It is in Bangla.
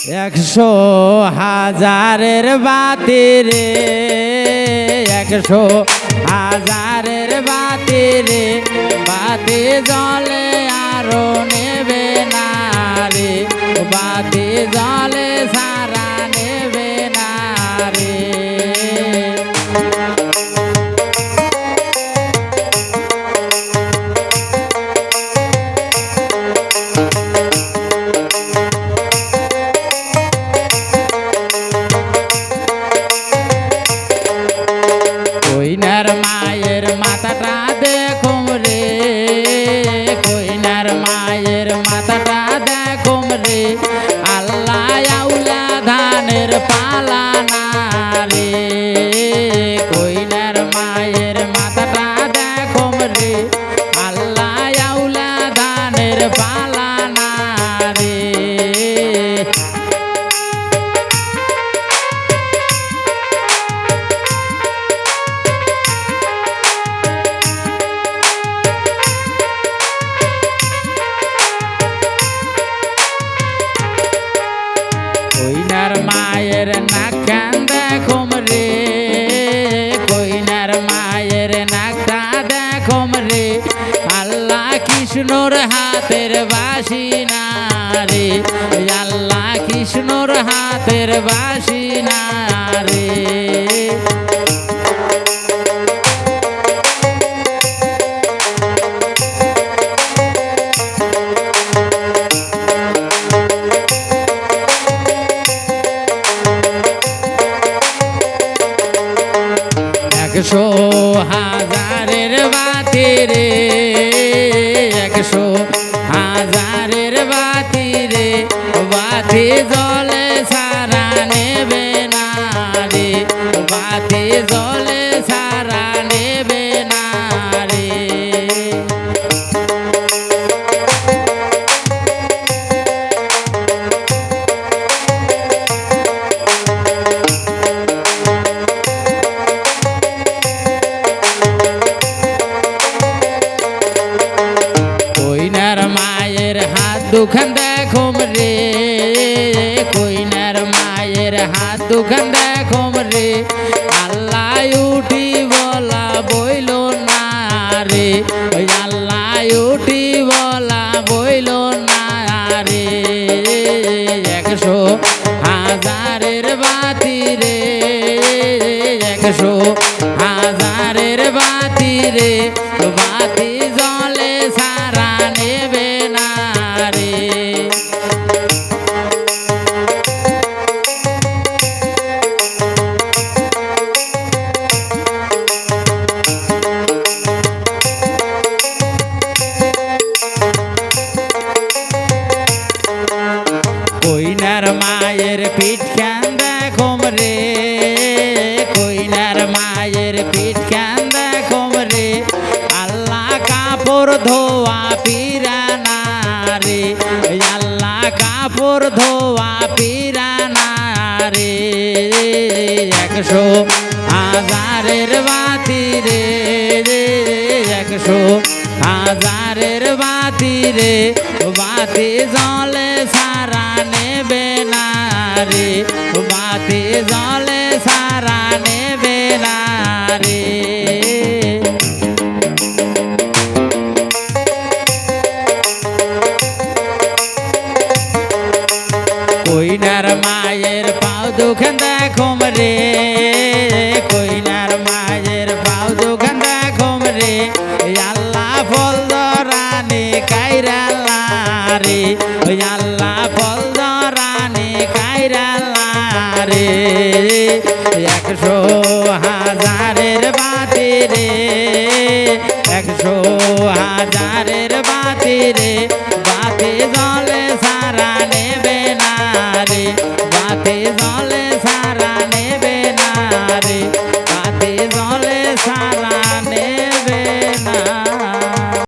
একশো হাজারের বাতি রে, একশো হাজারের বাতি রে, বাতি জলে আরো নেবে না রে, বাতি জলে সারা নেবে না রে। কইনার মায়ের মাথাটা দেখুম রে, কইনার মায়ের মাথাটা দেখুম রে, আল্লাহ আউলা ধানের পালা না রে। কইনার মায়ের মাথাটা দেখুম রে, আল্লাহ আউলা ধানের পালা না রে। কইনার মায়ের নাকখান দেখুম রে, কইনার মায়ের নাকটা দেখুম রে, আল্লাহ কৃষ্ণর হাতের বাসি না রে, আল্লাহ কৃষ্ণর হাতের বাসি না রে। একশো হাজারের বাতি রে, একশো হাজারের বাতি রে, বাতি জলে সারা নেবে না রে, বাতি জলে সারা নেবে না রে। কইনার মায়ের হাত দুখান দেখুম রে, কইনার মায়ের হাত দুখান দেখুম রে, আল্লাহ উঠি বলা বইল না রে, আল্লাহ উঠি বলা বইল না রে। একশো হাজারের বাতি রে, একশো হাজারের বাতি রে, বাতি জলে সারা নেবে না রে। কইনার মায়ের পিঠখান দেখুম রে, কইনার মায়ের পিঠখান দেখুম রে, আল্লাহ কাপড় ধোয়া পিরানা রে, আল্লাহ কাপড় ধোয়া পিরানা রে। একশো হাজারের বাতি রে, একশো হাজারের বাতি রে, বাতি জলে সারা নেবে না রে, বাতি জলে সারা নেবে না রে। কইনার মায়ের পাও দুখান দেখুম রে, কইনার মায়ের পাও দুখান দেখুম রে, আল্লাহ ফল ধরানি কাইরালা রে, আল্লাহ ফল ধরানি কাইরালা রে। একশো হাজারের বাতি রে,